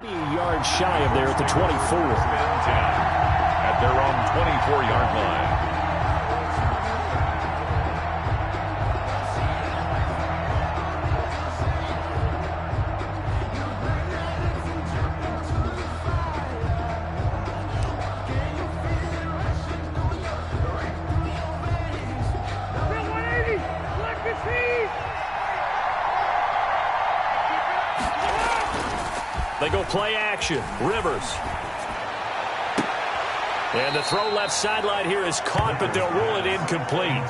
Yards shy of there at the 24. At their own 24-yard line. They go play action. Rivers. And the throw left sideline here is caught, but they'll rule it incomplete.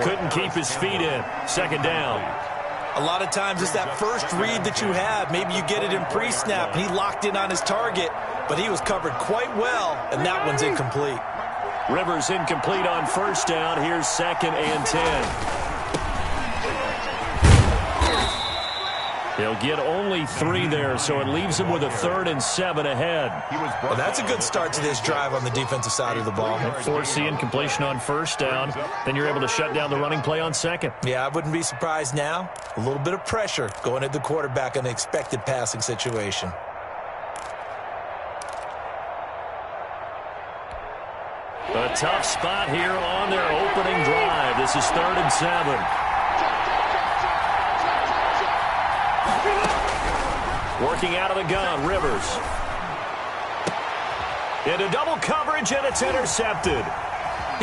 Couldn't keep his feet in. Second down. A lot of times it's that first read that you have. Maybe you get it in pre-snap, and he locked in on his target, but he was covered quite well, and that one's incomplete. Rivers incomplete on first down. Here's 2nd and 10. He'll get only 3 there, so it leaves him with a 3rd and 7 ahead. Well, that's a good start to this drive on the defensive side of the ball. Force the incompletion on first down. Then you're able to shut down the running play on second. Yeah, I wouldn't be surprised now. A little bit of pressure going at the quarterback in an expected passing situation. A tough spot here on their opening drive. This is 3rd and 7. Working out of the gun, Rivers. Into double coverage, and it's intercepted.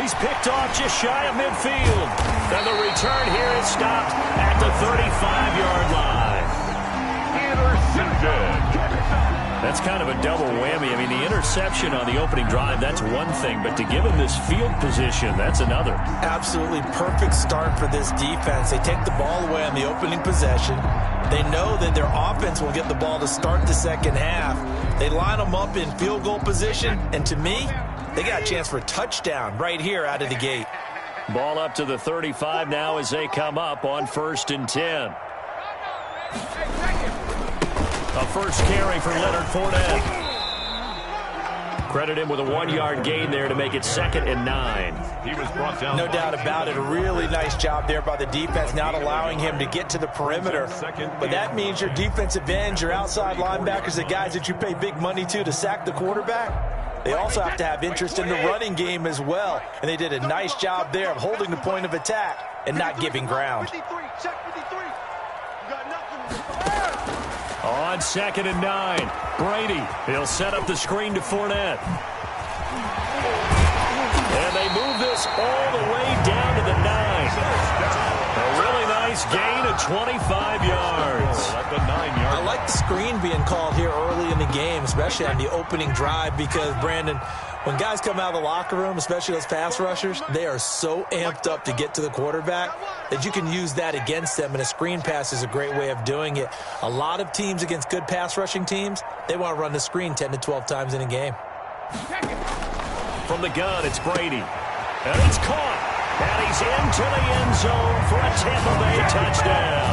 He's picked off just shy of midfield. And the return here is stopped at the 35-yard line. Intercepted. That's kind of a double whammy. I mean, the interception on the opening drive, that's one thing. But to give him this field position, that's another. Absolutely perfect start for this defense. They take the ball away on the opening possession. They know that their offense will get the ball to start the second half. They line them up in field goal position, and to me, they got a chance for a touchdown right here out of the gate. Ball up to the 35 now as they come up on 1st and 10. A first carry for Leonard Fournette. Credit him with a 1-yard gain there to make it 2nd and 9. He was brought down. No doubt about it. A really nice job there by the defense, not allowing him to get to the perimeter. But that means your defensive ends, your outside linebackers, the guys that you pay big money to sack the quarterback, they also have to have interest in the running game as well. And they did a nice job there of holding the point of attack and not giving ground. On 2nd and 9, Brady. He'll set up the screen to Fournette. And they move this all the way down to the 9. A really nice gain of 25 yards. At the 9-yard. I like the screen being called here early in the game, especially on the opening drive, because, Brandon, when guys come out of the locker room, especially those pass rushers, they are so amped up to get to the quarterback that you can use that against them, and a screen pass is a great way of doing it. A lot of teams against good pass rushing teams, they want to run the screen 10 to 12 times in a game. From the gun, it's Brady. And it's caught. And he's into the end zone for a Tampa Bay touchdown.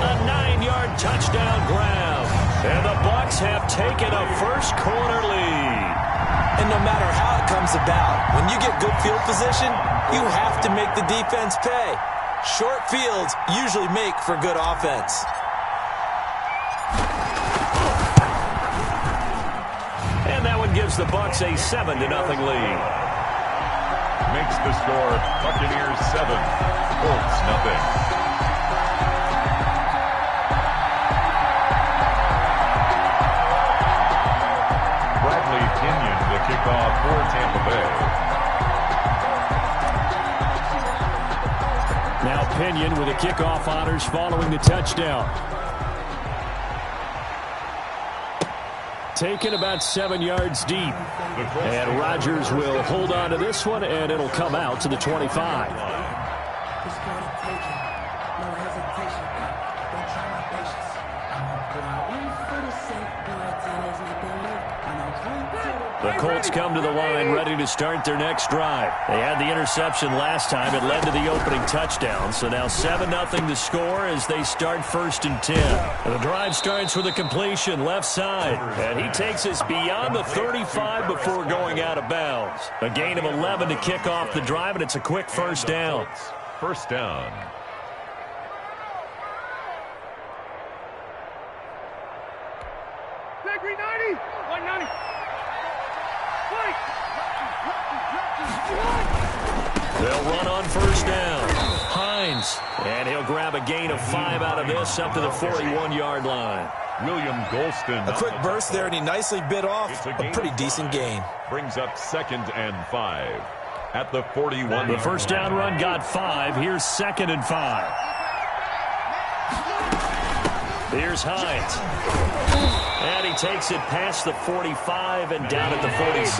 A 9-yard touchdown grab. And the Bucs have taken a first quarter lead. And no matter how it comes about, when you get good field position, you have to make the defense pay. Short fields usually make for good offense. And that one gives the Bucs a 7-0 lead. Makes the score Buccaneers 7, Colts nothing. Kickoff for Tampa Bay. Now Pinion with the kickoff honors following the touchdown. Taken about 7 yards deep. And Rodgers will hold on to this one, and it'll come out to the 25. The Colts come to the line ready to start their next drive. They had the interception last time. It led to the opening touchdown. So now 7-0 to score as they start 1st and 10. And the drive starts with a completion left side. And he takes us beyond the 35 before going out of bounds. A gain of 11 to kick off the drive, and it's a quick first down. First down. They'll run on first down. Hines, and he'll grab a gain of 5 out of this up to the 41-yard line. William Golston. A quick burst there, and he nicely bit off a pretty decent gain. Brings up 2nd and 5 at the 41. The first down run got 5. Here's 2nd and 5. Here's Hines. And he takes it past the 45 and down at the 46.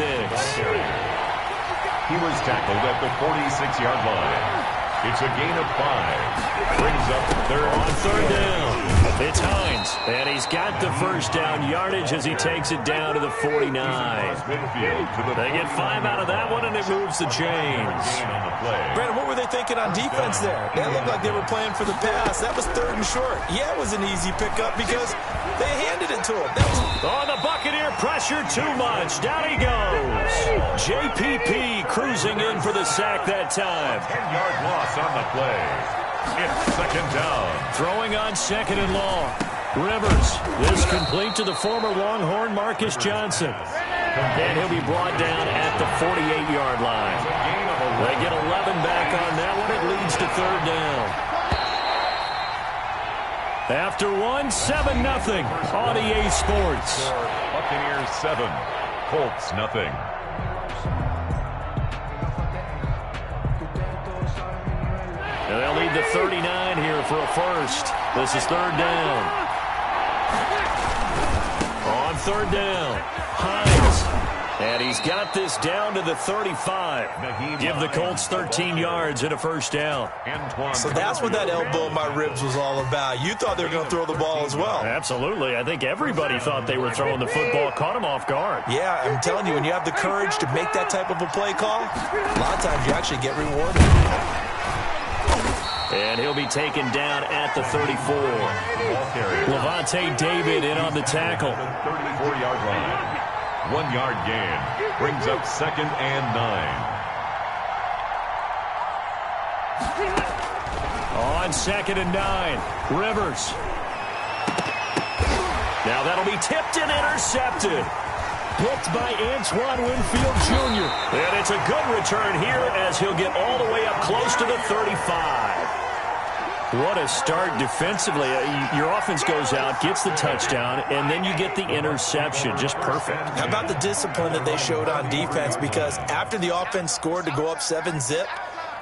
He was tackled at the 46-yard line. It's a gain of 5. Brings up 3rd. On 3rd down, it's Hines. And he's got the first down yardage as he takes it down to the 49. They get 5 out of that one, and it moves the chains. Brandon, what were they thinking on defense there? That looked like they were playing for the pass. That was 3rd and short. Yeah, it was an easy pickup because they handed it to him. Oh, the Buccaneer pressure too much. Down he goes. JPP cruising in for the sack that time. 10-yard loss on the play. It's 2nd down. Throwing on 2nd and long. Rivers. This complete to the former Longhorn Marcus Johnson. And he'll be brought down at the 48-yard line. They get 11 back on that one. It leads to 3rd down. After 1, 7-0 on EA Sports. Buccaneers 7, Colts nothing. And they'll need the 39 here for a first. This is 3rd down. On 3rd down, Hines. And he's got this down to the 35. Give the Colts 13 yards and a first down. So that's what that elbow in my ribs was all about. You thought they were going to throw the ball as well. Absolutely. I think everybody thought they were throwing the football. Caught him off guard. Yeah, I'm telling you, when you have the courage to make that type of a play call, a lot of times you actually get rewarded. And he'll be taken down at the 34. Levante David in on the tackle. 34-yard line. 1-yard gain. Brings up 2nd and 9. On 2nd and 9. Rivers. Now that'll be tipped and intercepted. Picked by Antoine Winfield Jr. And it's a good return here as he'll get all the way up close to the 35. What a start defensively. Your offense goes out, gets the touchdown, and then you get the interception. Just perfect. How about the discipline that they showed on defense? Because after the offense scored to go up 7-zip,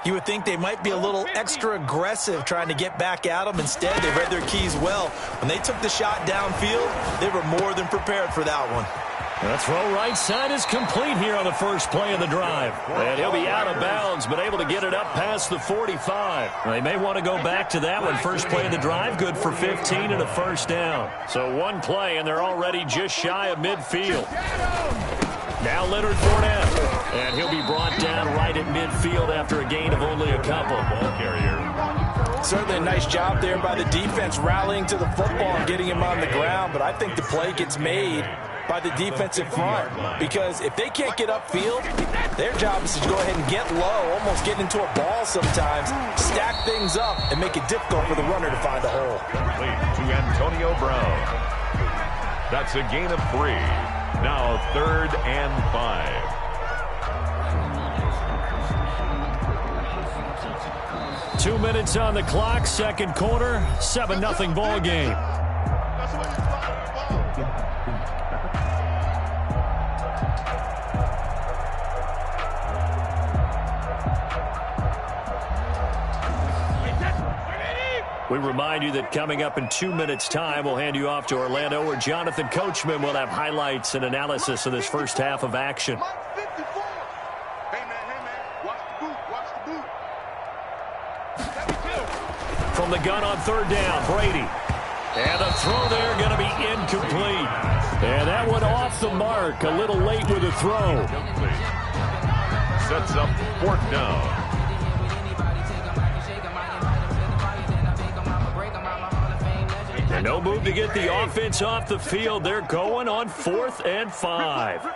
you would think they might be a little extra aggressive trying to get back at them. Instead, they read their keys well. When they took the shot downfield, they were more than prepared for that one. The throw right side is complete here on the first play of the drive. And he'll be out of bounds, but able to get it up past the 45. They may want to go back to that one. First play of the drive, good for 15 and a first down. So one play, and they're already just shy of midfield. Now Leonard Fournette. And he'll be brought down right at midfield after a gain of only a couple. Ball carrier. Certainly a nice job there by the defense rallying to the football and getting him on the ground. But I think the play gets made by the defensive front, because if they can't get upfield, their job is to go ahead and get low, almost get into a ball sometimes, stack things up, and make it difficult for the runner to find a hole. To Antonio Brown. That's a gain of 3. Now 3rd and 5. 2 minutes on the clock, second quarter, 7-0 ball game. We remind you that coming up in 2 minutes' time, we'll hand you off to Orlando, where Jonathan Coachman will have highlights and analysis of this first half of action. From the gun on 3rd down, Brady. And the throw there going to be incomplete. And that one off the mark, a little late with the throw. Sets up 4th down. And no move to get the offense off the field. They're going on 4th and 5.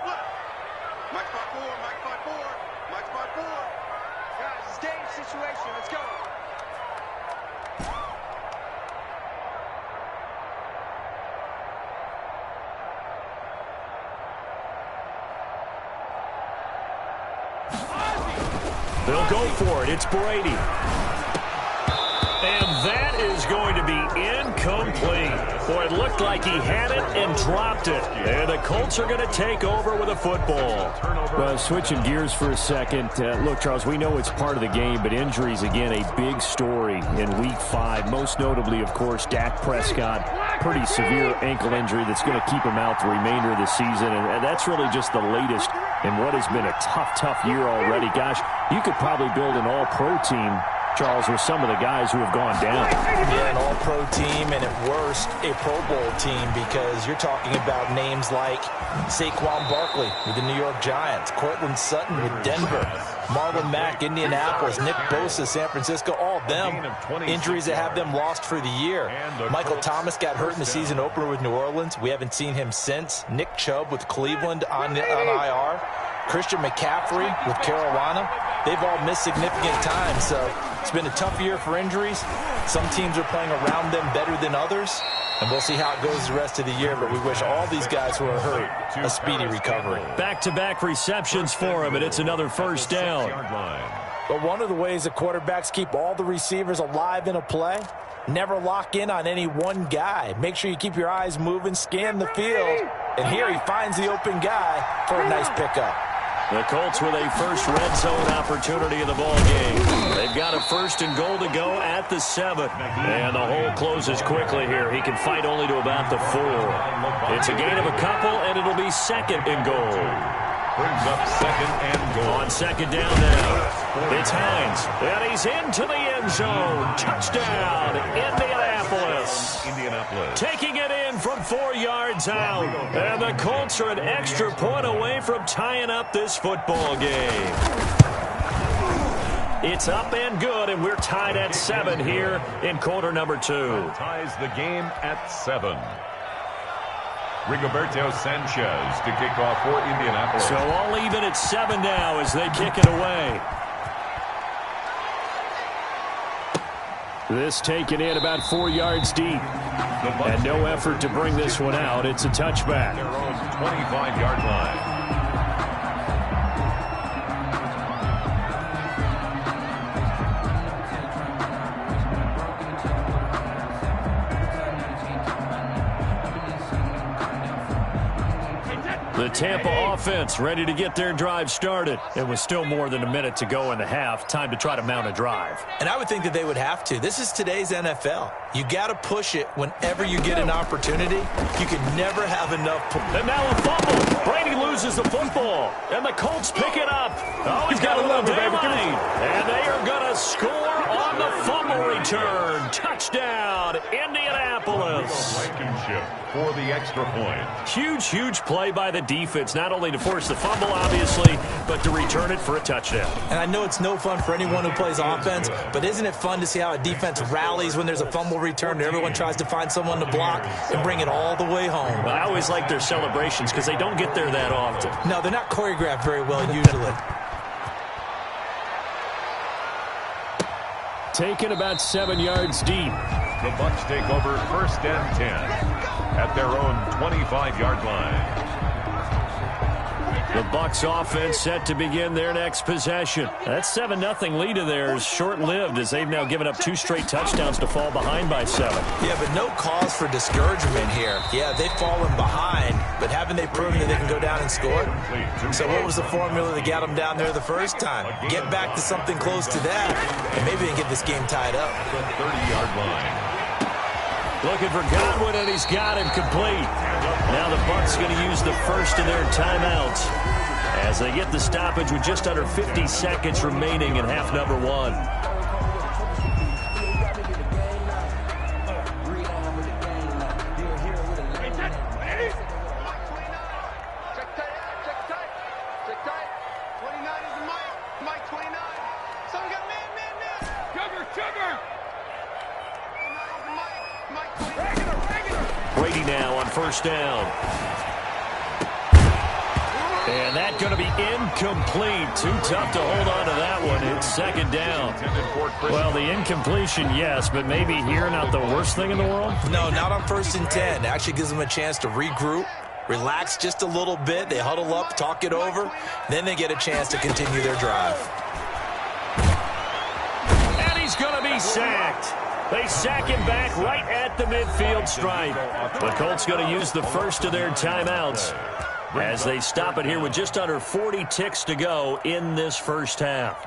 They'll go for it. It's Brady. And that is going to be incomplete. Boy, it looked like he had it and dropped it. And the Colts are going to take over with a football. Well, switching gears for a second. Look, Charles, we know it's part of the game, but injuries, again, a big story in Week 5. Most notably, of course, Dak Prescott. Pretty severe ankle injury that's going to keep him out the remainder of the season. And that's really just the latest in what has been a tough year already. Gosh, you could probably build an all-pro team, Charles, with some of the guys who have gone down. Yeah, an all-pro team, and at worst, a Pro Bowl team, because you're talking about names like Saquon Barkley with the New York Giants, Cortland Sutton with Denver, Marlon Mack, Indianapolis, Nick Bosa, San Francisco, all of them injuries that have them lost for the year. Michael Thomas got hurt in the season opener with New Orleans. We haven't seen him since. Nick Chubb with Cleveland on IR. Christian McCaffrey with Carolina. They've all missed significant time, so it's been a tough year for injuries. Some teams are playing around them better than others, and we'll see how it goes the rest of the year, but we wish all these guys who are hurt a speedy recovery. Back-to-back receptions for him, and it's another first down. But one of the ways that quarterbacks keep all the receivers alive in a play, never lock in on any one guy. Make sure you keep your eyes moving, scan the field, and here he finds the open guy for a nice pickup. The Colts with a first red zone opportunity in the ball game. They've got a 1st and goal to go at the 7. And the hole closes quickly here. He can fight only to about the 4. It's a gain of a couple, and it'll be 2nd and goal. Brings up 2nd and goal. On 2nd down now. It's Hines. And he's into the end zone. Touchdown, Indianapolis. Taking it in from 4 yards out. And the Colts are an extra point away from tying up this football game. It's up and good, and we're tied at 7 here in quarter number 2. Ties the game at 7. Rigoberto Sanchez to kick off for Indianapolis. So all even at 7 now as they kick it away. This taken in about 4 yards deep. And no effort to bring this one out. It's a touchback. Their own 25-yard line. The Tampa offense ready to get their drive started. It was still more than a minute to go in the half. Time to try to mount a drive. And I would think that they would have to. This is today's NFL. You got to push it whenever you get an opportunity. You can never have enough. And now a fumble. Brady loses the football. And the Colts pick it up. Oh, he's got a little daylight. And they are going to score on the fumble return. Touchdown, Indianapolis. Blankenship for the extra point. Huge play by the defense. Not only to force the fumble, obviously, but to return it for a touchdown. And I know it's no fun for anyone who plays offense, but isn't it fun to see how a defense rallies when there's a fumble return and everyone tries to find someone to block and bring it all the way home? Well, I always like their celebrations because they don't get there that often. No, they're not choreographed very well usually. Taken about 7 yards deep. The Bucs take over 1st and 10 at their own 25-yard line. The Bucs offense set to begin their next possession. That 7-0 lead of theirs short-lived as they've now given up 2 straight touchdowns to fall behind by 7. Yeah, but no cause for discouragement here. Yeah, they've fallen behind, but haven't they proven that they can go down and score? So what was the formula that got them down there the first time? Get back to something close to that, and maybe they can get this game tied up. The 30-yard line. Looking for Godwin, and he's got him complete. Now the Bucs going to use the first of their timeouts as they get the stoppage with just under 50 seconds remaining in half number 1. Brady now on 1st down. And that's going to be incomplete. Too tough to hold on to that one. It's 2nd down. Well, the incompletion, yes, but maybe here not the worst thing in the world? No, not on 1st and 10. It actually gives them a chance to regroup, relax just a little bit. They huddle up, talk it over. Then they get a chance to continue their drive. he's going to be sacked. They sack him back right at the midfield stripe. The Colts going to use the first of their timeouts as they stop it here with just under 40 ticks to go in this first half.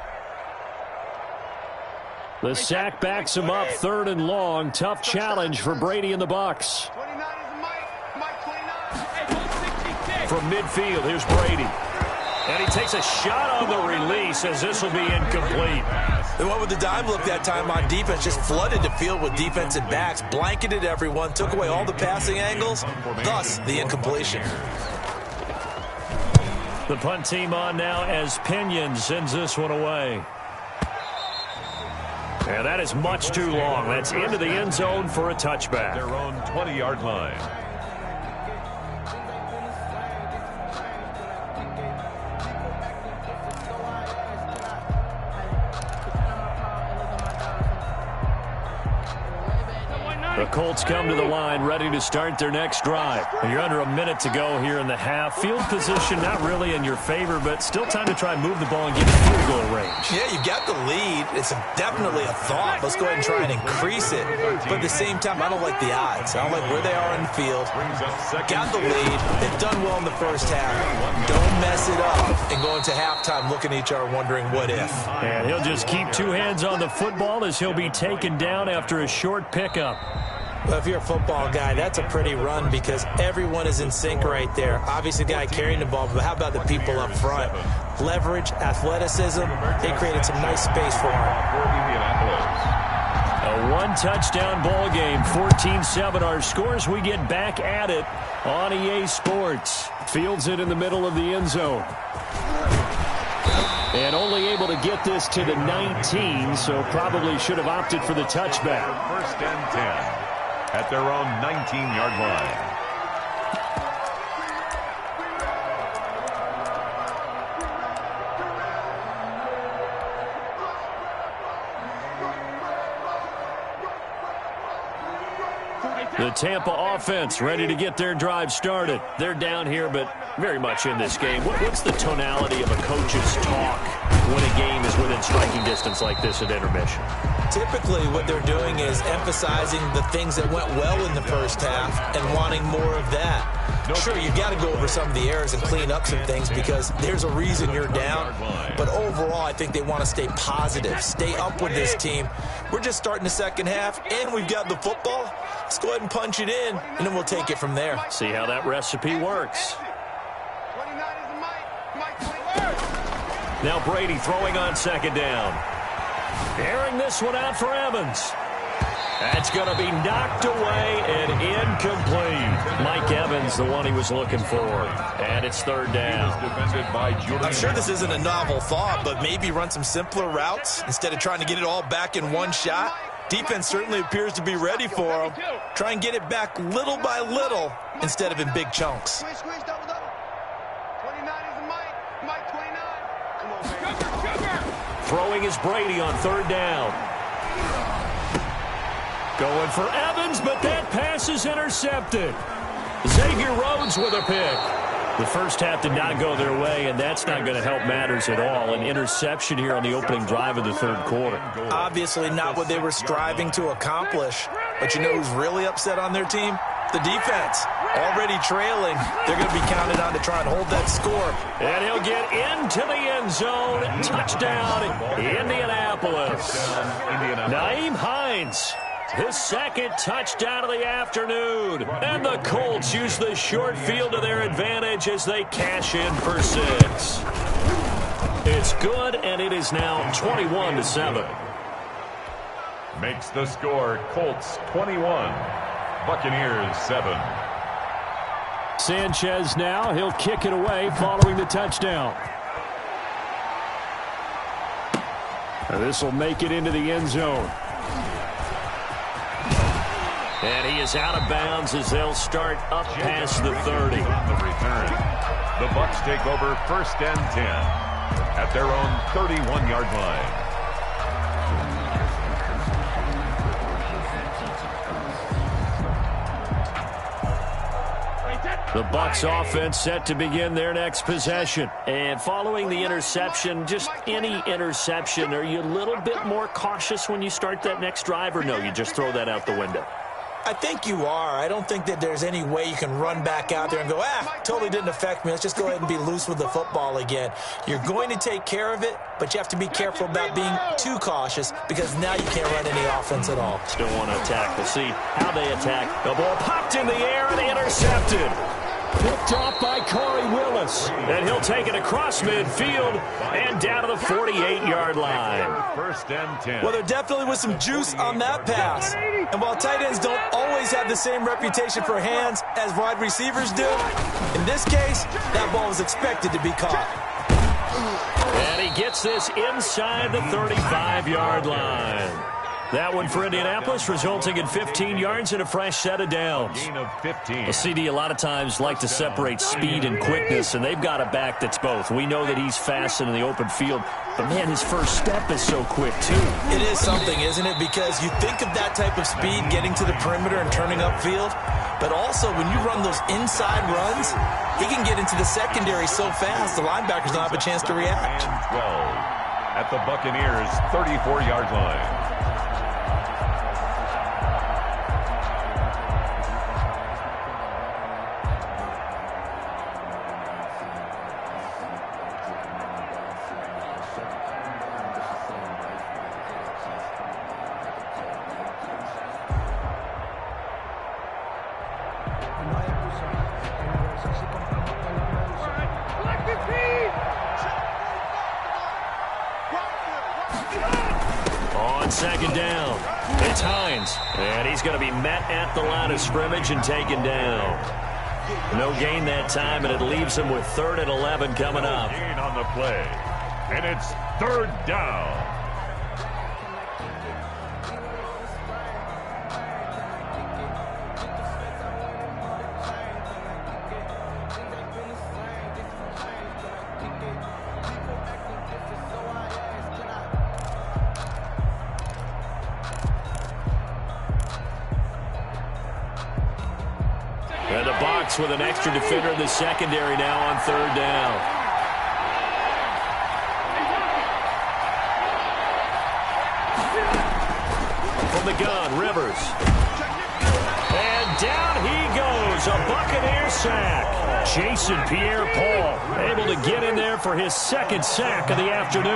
The sack backs him up, 3rd and long. Tough challenge for Brady and the Bucs. From midfield, here's Brady. And he takes a shot on the release as this will be incomplete. They went with the dime look that time on defense, just flooded the field with defensive backs, blanketed everyone, took away all the passing angles, thus the incompletion. The punt team on now as Pinion sends this one away. And that is much too long. That's into the end zone for a touchback. Their own 20-yard line. The Colts come to the line ready to start their next drive. You're under a minute to go here in the half. Field position not really in your favor, but still time to try and move the ball and get in field goal range. Yeah, you got the lead. It's definitely a thought. Let's go ahead and try and increase it. But at the same time, I don't like the odds. I don't like where they are in the field. Got the lead. They've done well in the first half. Don't mess it up and go into halftime looking at each other wondering what if. And he'll just keep two hands on the football as he'll be taken down after a short pickup. Well, if you're a football guy, that's a pretty run because everyone is in sync right there. Obviously, the guy carrying the ball, but how about the people up front? Leverage, athleticism, they created some nice space for him. A one-touchdown ball game, 14-7 our scores. We get back at it on EA Sports. Fields it in the middle of the end zone. And only able to get this to the 19, so probably should have opted for the touchback. 1st and 10 at their own 19-yard line. The Tampa offense ready to get their drive started. They're down here, but very much in this game. What's the tonality of a coach's talk when a game is within striking distance like this at intermission? Typically, what they're doing is emphasizing the things that went well in the first half and wanting more of that. Sure, you got to go over some of the errors and clean up some things because there's a reason you're down. But overall, I think they want to stay positive, stay up with this team. We're just starting the second half, and we've got the football. Let's go ahead and punch it in, and then we'll take it from there. See how that recipe works. Now Brady throwing on 2nd down. Airing this one out for Evans. That's going to be knocked away and incomplete. Mike Evans, the one he was looking for. And it's 3rd down. I'm sure this isn't a novel thought, but maybe run some simpler routes instead of trying to get it all back in one shot. Defense certainly appears to be ready for him. Try and get it back little by little instead of in big chunks. Throwing is Brady on 3rd down. Going for Evans, but that pass is intercepted. Xavier Rhodes with a pick. The first half did not go their way, and that's not going to help matters at all. An interception here on the opening drive of the 3rd quarter. Obviously not what they were striving to accomplish. But you know who's really upset on their team? The defense. Already trailing. They're going to be counted on to try and hold that score. And he'll get into the end zone. Touchdown, Indianapolis. Nyheim Hines. His 2nd touchdown of the afternoon. And the Colts use the short field to their advantage as they cash in for 6. It's good, and it is now 21-7. Makes the score Colts 21, Buccaneers 7. Sanchez now. He'll kick it away following the touchdown. This will make it into the end zone. And he is out of bounds as they'll start up past the 30. On the return, the Bucs take over 1st and 10 at their own 31-yard line. The Bucs offense set to begin their next possession. And following the interception, just any interception, are you a little bit more cautious when you start that next drive, or no, you just throw that out the window? I think you are. I don't think that there's any way you can run back out there and go, totally didn't affect me. Let's just go ahead and be loose with the football again. You're going to take care of it, but you have to be careful about being too cautious because now you can't run any offense at all. Still want to attack. We'll see how they attack. The ball popped in the air and intercepted. Picked off by Corey Willis. And he'll take it across midfield and down to the 48-yard line. First and 10. Well, there definitely was some juice on that pass. And while tight ends don't always have the same reputation for hands as wide receivers do, in this case, that ball was expected to be caught. And he gets this inside the 35-yard line. That one for Indianapolis, resulting in 15 yards and a fresh set of downs. Gain of 15. Well, CD, a lot of times like to separate speed and quickness, and they've got a back that's both. We know that he's fast in the open field, but, man, his first step is so quick, too. It is something, isn't it? Because you think of that type of speed getting to the perimeter and turning upfield, but also when you run those inside runs, he can get into the secondary so fast the linebackers don't have a chance to react. And 12 at the Buccaneers' 34-yard line. On second down, it's Hines, and he's going to be met at the line of scrimmage and taken down. No gain that time, and it leaves him with 3rd and 11 coming up. Gain on the play, and it's 3rd down. And the Bucs with an extra defender in the secondary now on 3rd down. From the gun, Rivers. And down he goes, a Buccaneer sack. Jason Pierre-Paul able to get in there for his 2nd sack of the afternoon.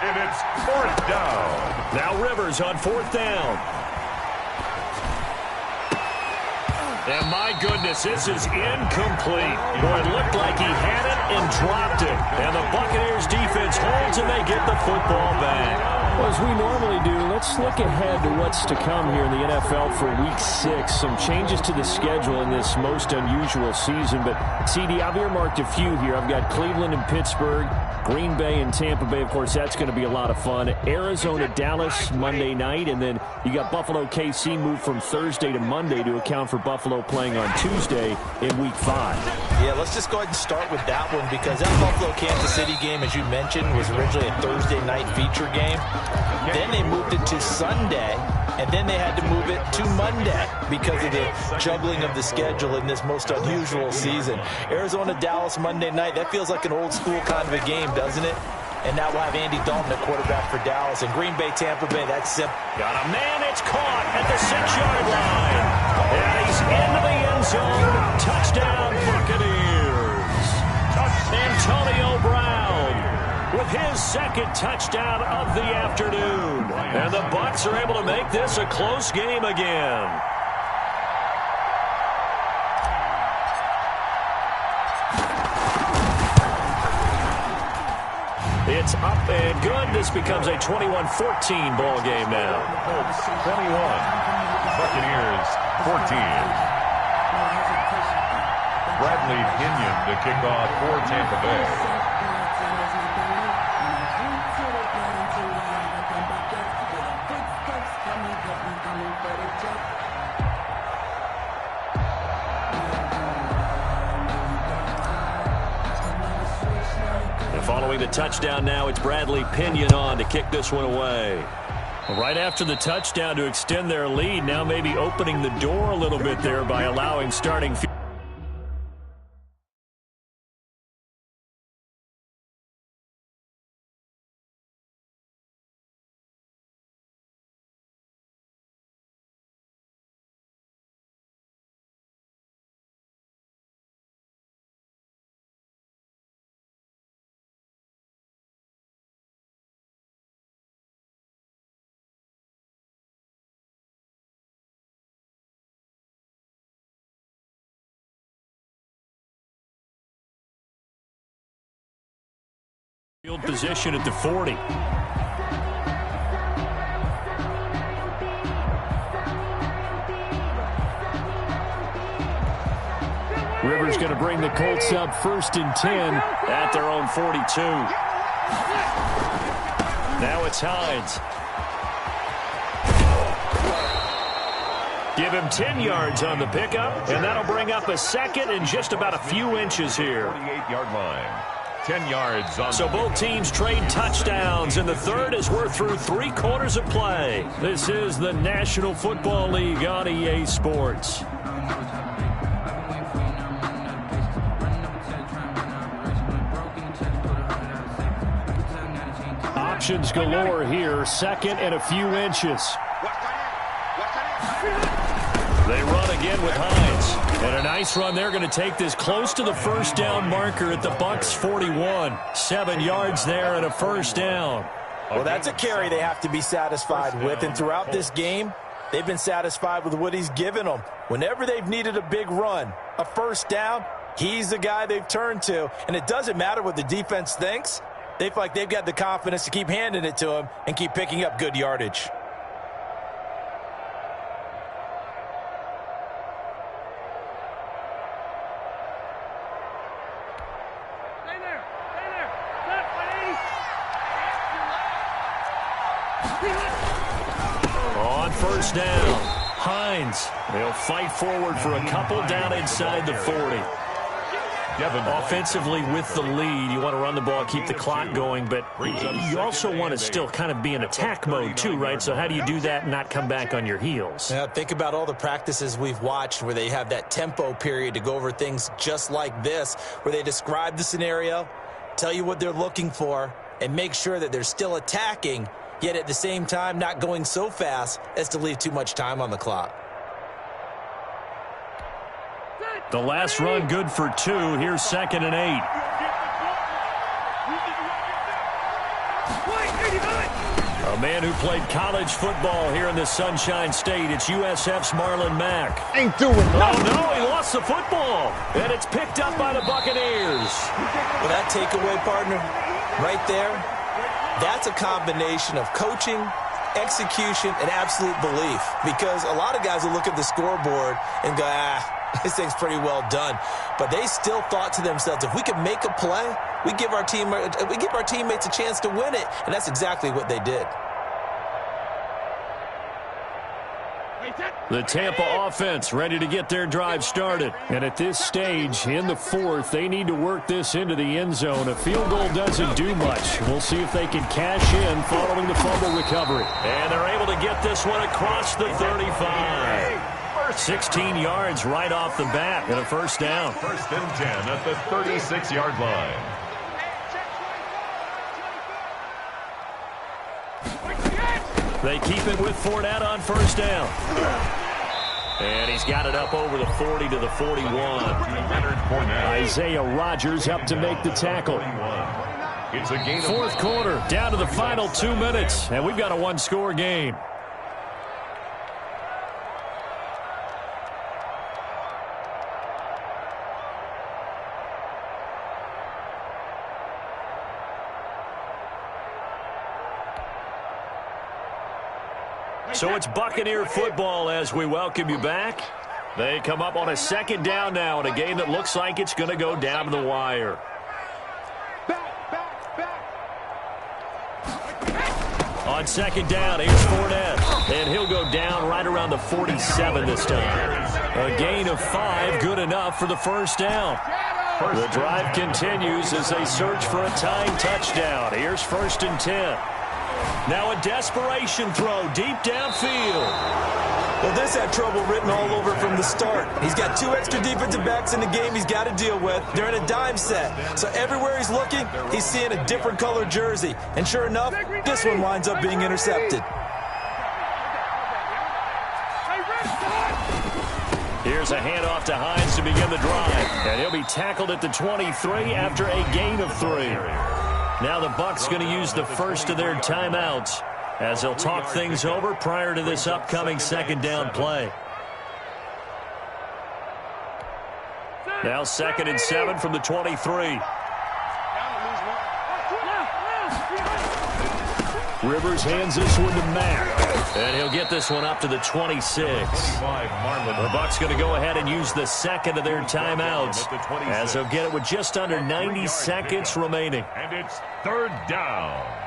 And it's 4th down. Now Rivers on 4th down. And my goodness, this is incomplete. Boy, it looked like he had it and dropped it. And the Buccaneers defense holds and they get the football back. Well, as we normally do, let's look ahead to what's to come here in the NFL for Week 6. Some changes to the schedule in this most unusual season. But, CD, I've earmarked a few here. I've got Cleveland and Pittsburgh, Green Bay and Tampa Bay. Of course, that's going to be a lot of fun. Arizona, Dallas, Monday night. And then you got Buffalo, KC moved from Thursday to Monday to account for Buffalo playing on Tuesday in Week 5. Yeah, let's just go ahead and start with that one because that Buffalo-Kansas City game, as you mentioned, was originally a Thursday night feature game. Then they moved it to Sunday, and then they had to move it to Monday because of the juggling of the schedule in this most unusual season. Arizona, Dallas, Monday night, that feels like an old school kind of a game, doesn't it? And now we'll have Andy Dalton at quarterback for Dallas. And Green Bay, Tampa Bay, that's simple. Got a man, it's caught at the 6-yard line. And he's into the end zone. Touchdown, Buccaneers. Antonio Brown with his 2nd touchdown of the afternoon. And the Bucs are able to make this a close game again. It's up and good. This becomes a 21-14 ball game now. Colts 21, Buccaneers 14. Bradley Pinion to kick off for Tampa Bay. Following the touchdown now, it's Bradley Pinion on to kick this one away. Right after the touchdown to extend their lead, now maybe opening the door a little bit there by allowing starting Field position at the 40. Rivers going to bring the Colts up 1st and 10 at their own 42. Now it's Hines. Give him 10 yards on the pickup, and that'll bring up a second and just about a few inches here. 48-yard line. 10 yards on. So both teams trade touchdowns, and the third as we're through 3 quarters of play. This is the National Football League on EA Sports. Options galore here. 2nd and a few inches. They run again with Hines. And a nice run. They're going to take this close to the 1st down marker at the Bucs 41. 7 yards there and a 1st down. Well, that's a carry they have to be satisfied with. And throughout this game, they've been satisfied with what he's given them. Whenever they've needed a big run, a 1st down, he's the guy they've turned to. And it doesn't matter what the defense thinks. They feel like they've got the confidence to keep handing it to him and keep picking up good yardage. On 1st down, Hines. They'll fight forward for a couple down inside the 40. Offensively with the lead, you want to run the ball, keep the clock going, but you also want to still kind of be in attack mode too, right? So how do you do that and not come back on your heels? Yeah, think about all the practices we've watched where they have that tempo period to go over things just like this, where they describe the scenario, tell you what they're looking for, and make sure that they're still attacking, yet at the same time not going so fast as to leave too much time on the clock. The last run good for 2. Here's 2nd and 8. A man who played college football here in the Sunshine State. It's USF's Marlon Mack. Ain't doing nothing. Oh, no, he lost the football. And it's picked up by the Buccaneers. Well, that takeaway, partner, right there, that's a combination of coaching, execution, and absolute belief. Because a lot of guys will look at the scoreboard and go, this thing's pretty well done. But they still thought to themselves, if we can make a play, we give our teammates a chance to win it. And that's exactly what they did. The Tampa offense ready to get their drive started. And at this stage, in the 4th, they need to work this into the end zone. A field goal doesn't do much. We'll see if they can cash in following the fumble recovery. And they're able to get this one across the 35. 16 yards right off the bat and a 1st down. 1st and 10 at the 36-yard line. They keep it with Fournette on 1st down. And he's got it up over the 40 to the 41. Isaiah Rodgers up to make the tackle. It's a gain of 4th quarter, down to the final 2 minutes, and we've got a 1-score game. So it's Buccaneer football as we welcome you back. They come up on a 2nd down now in a game that looks like it's going to go down to the wire. On 2nd down, here's Fournette. And he'll go down right around the 47 this time. A gain of 5, good enough for the 1st down. The drive continues as they search for a tying touchdown. Here's 1st and 10. Now a desperation throw deep downfield. Well, this had trouble written all over from the start. He's got 2 extra defensive backs in the game he's got to deal with. They're in a dime set. So everywhere he's looking, he's seeing a different color jersey. And sure enough, this one winds up being intercepted. Here's a handoff to Hines to begin the drive. And he'll be tackled at the 23 after a gain of 3. Now the Bucs going to use the first of their timeouts as they'll talk things over prior to this upcoming 2nd down play. Now 2nd and 7 from the 23. Rivers hands this one to Mack. And he'll get this one up to the 26. The Bucs going to go ahead and use the second of their timeouts, as they'll get it with just under 90 seconds remaining. And it's third down.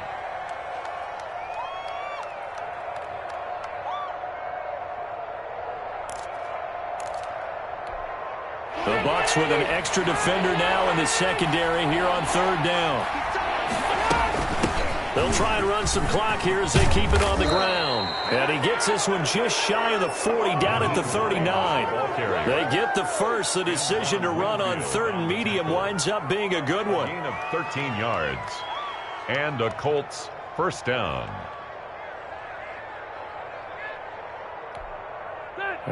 The Bucs with an extra defender now in the secondary here on third down. They'll try and run some clock here as they keep it on the ground. And he gets this one just shy of the 40, down at the 39. They get the first. The decision to run on third and medium winds up being a good one. Gain of 13 yards. And a Colts first down.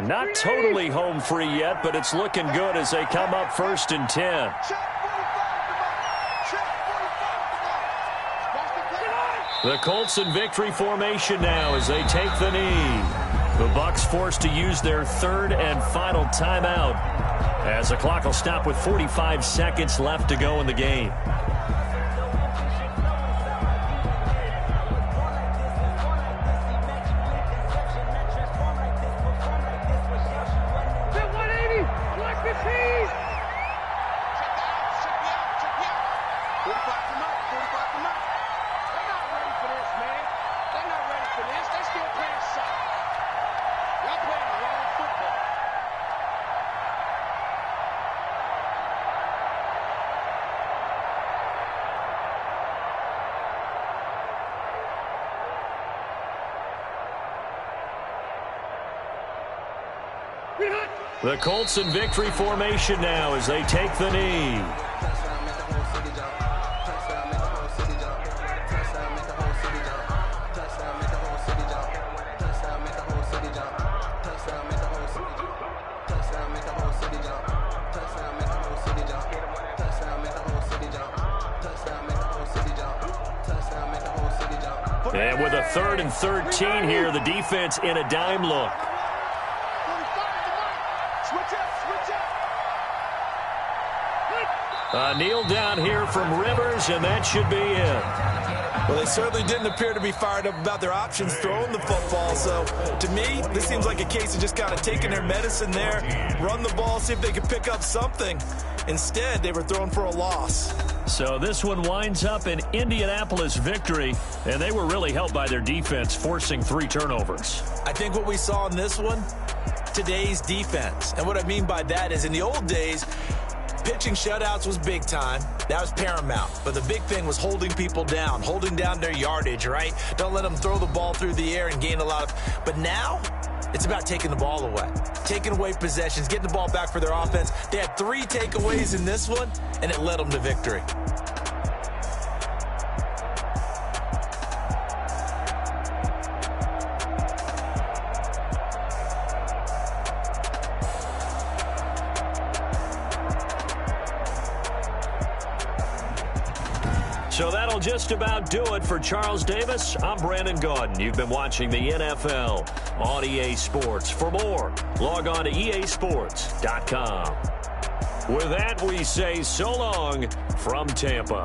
Not totally home free yet, but it's looking good as they come up first and 10. The Colts in victory formation now as they take the knee. The Bucs forced to use their third and final timeout as the clock will stop with 45 seconds left to go in the game. The Colts in victory formation now as they take the knee. And with a 3rd and 13 here, the defense in a dime look. Kneel down here from Rivers, and that should be it. Well, they certainly didn't appear to be fired up about their options throwing the football. So, to me, this seems like a case of just kind of taking their medicine there, run the ball, see if they could pick up something. Instead, they were throwing for a loss. So this one winds up an Indianapolis victory, and they were really helped by their defense, forcing 3 turnovers. I think what we saw in this one, today's defense. And what I mean by that is in the old days, pitching shutouts was big time. That was paramount. But the big thing was holding people down, holding down their yardage, right? Don't let them throw the ball through the air and gain a lot of... But now, it's about taking the ball away. Taking away possessions, getting the ball back for their offense. They had 3 takeaways in this one, and it led them to victory. So that'll just about do it for Charles Davis. I'm Brandon Gaudin. You've been watching the NFL on EA Sports. For more, log on to easports.com. With that, we say so long from Tampa.